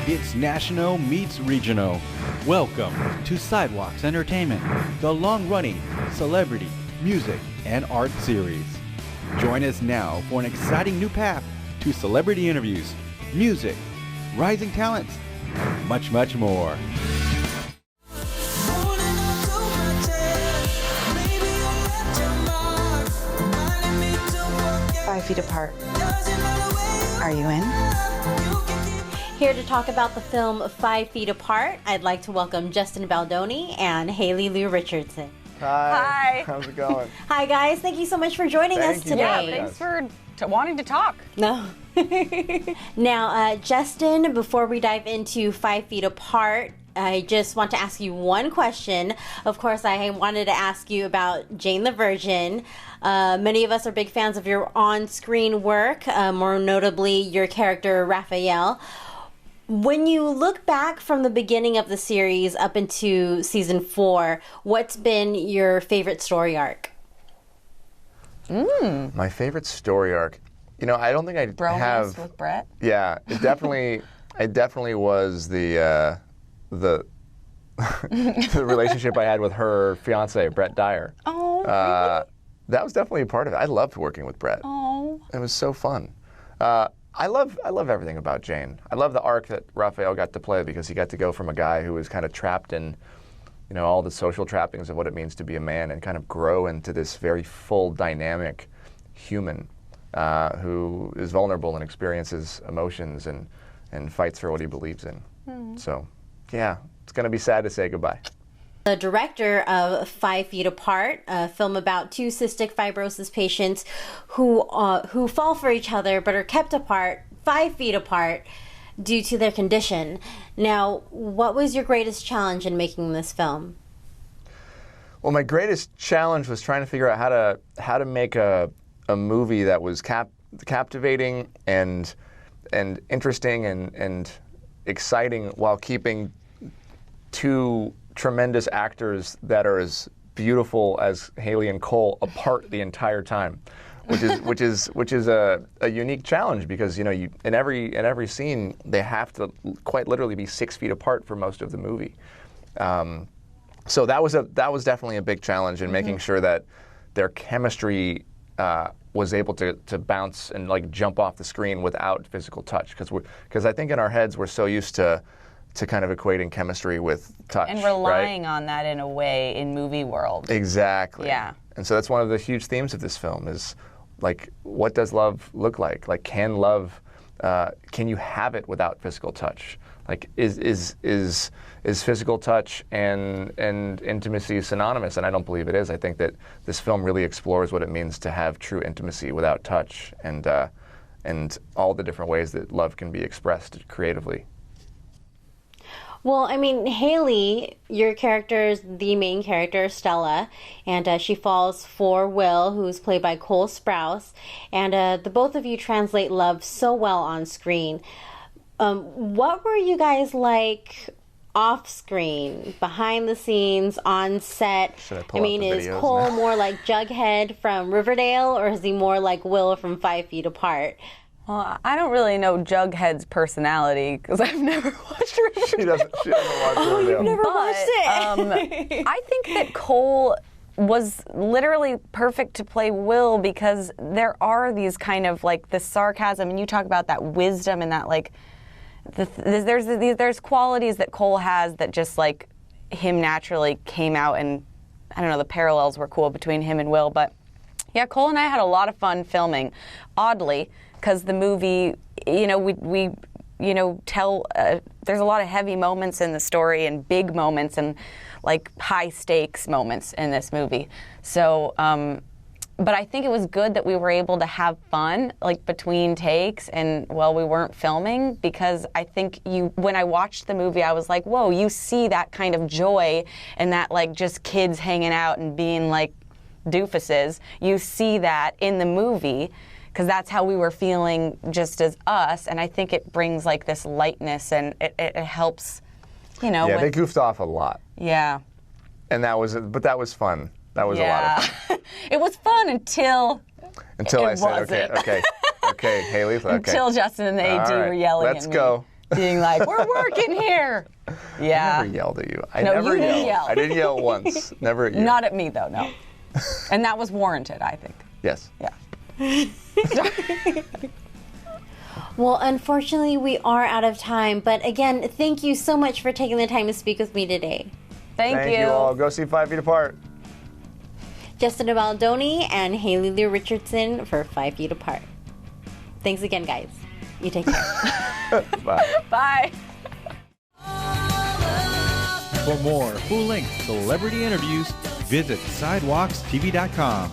It's national meets regional. Welcome to Sidewalks Entertainment, the long-running celebrity, music, and art series. Join us now for an exciting new path to celebrity interviews, music, rising talents, and much, much more. 5 feet apart. Are you in? Here to talk about the film 5 Feet Apart, I'd like to welcome Justin Baldoni and Haley Lu Richardson. Hi. How's it going? Hi guys, thank you so much for joining us today. Yeah, thanks for wanting to talk. No. Now, Justin, before we dive into 5 Feet Apart, I just want to ask you one question. Of course, I wanted to ask you about Jane the Virgin. Many of us are big fans of your on-screen work, more notably your character, Rafael. When you look back from the beginning of the series up into season 4, what's been your favorite story arc? My favorite story arc? You know, I don't think I Bromance have... with Brett? Yeah, it definitely was the the relationship I had with her fiance, Brett Dyer. Oh, really? That was definitely a part of it. I loved working with Brett. Oh. It was so fun. I love everything about Jane. I love the arc that Rafael got to play because he got to go from a guy who was kind of trapped in, you know, all the social trappings of what it means to be a man and kind of grow into this very full, dynamic human who is vulnerable and experiences emotions and fights for what he believes in. So, yeah, it's going to be sad to say goodbye. The director of 5 Feet Apart, a film about two cystic fibrosis patients who fall for each other but are kept apart 5 feet apart due to their condition. Now, what was your greatest challenge in making this film? Well, my greatest challenge was trying to figure out how to make a movie that was captivating and interesting and exciting while keeping two tremendous actors that are as beautiful as Haley and Cole apart the entire time, which is a unique challenge because, you know, in every scene they have to quite literally be 6 feet apart for most of the movie. So that was definitely a big challenge in making sure that their chemistry was able to bounce and like jump off the screen without physical touch, because I think in our heads we're so used to kind of equating chemistry with touch. And relying on that in a way in movie world. Exactly. Yeah. And so that's one of the huge themes of this film is, like, what does love look like? Like, can you have it without physical touch? Like, is physical touch and intimacy synonymous? And I don't believe it is. I think that this film really explores what it means to have true intimacy without touch and all the different ways that love can be expressed creatively. Well, I mean, Haley, your character is the main character, Stella, and she falls for Will, who's played by Cole Sprouse, and the both of you translate love so well on screen. What were you guys like off screen, behind the scenes, on set? I mean, is Cole more like Jughead from Riverdale, or is he more like Will from 5 Feet Apart? Well, I don't really know Jughead's personality because I've never watched Riverdale. She doesn't watch Riverdale. Oh, you've never watched it? I think that Cole was literally perfect to play Will because there are these kind of like the sarcasm, and you talk about that wisdom and that like there's qualities that Cole has that just like him naturally came out, and I don't know, the parallels were cool between him and Will. But yeah, Cole and I had a lot of fun filming, oddly, because the movie, you know, we you know, there's a lot of heavy moments in the story and big moments and like high stakes moments in this movie. So, but I think it was good that we were able to have fun like between takes and while we weren't filming, because I think when I watched the movie, I was like, whoa, you see that kind of joy and that like just kids hanging out and being like doofuses. You see that in the movie, because that's how we were feeling just as us, and I think it brings like this lightness and it helps, you know. Yeah, they goofed off a lot. Yeah. And that was fun. That was a lot of fun. It was fun until I said, okay, Haley. Okay. Until Justin and the AD were yelling at me. Let's go. being like, "We're working here." Yeah. I never yelled at you. I No, never you didn't yelled. yell. I didn't yell once. Never at you. Not at me though, no. And that was warranted, I think. Yes. Yeah. Well, unfortunately, we are out of time. But again, thank you so much for taking the time to speak with me today. Thank you. all. Go see 5 Feet Apart. Justin Baldoni and Haley Lu Richardson for 5 Feet Apart. Thanks again, guys. You take care. Bye. Bye. For more full-length celebrity interviews, visit sidewalkstv.com.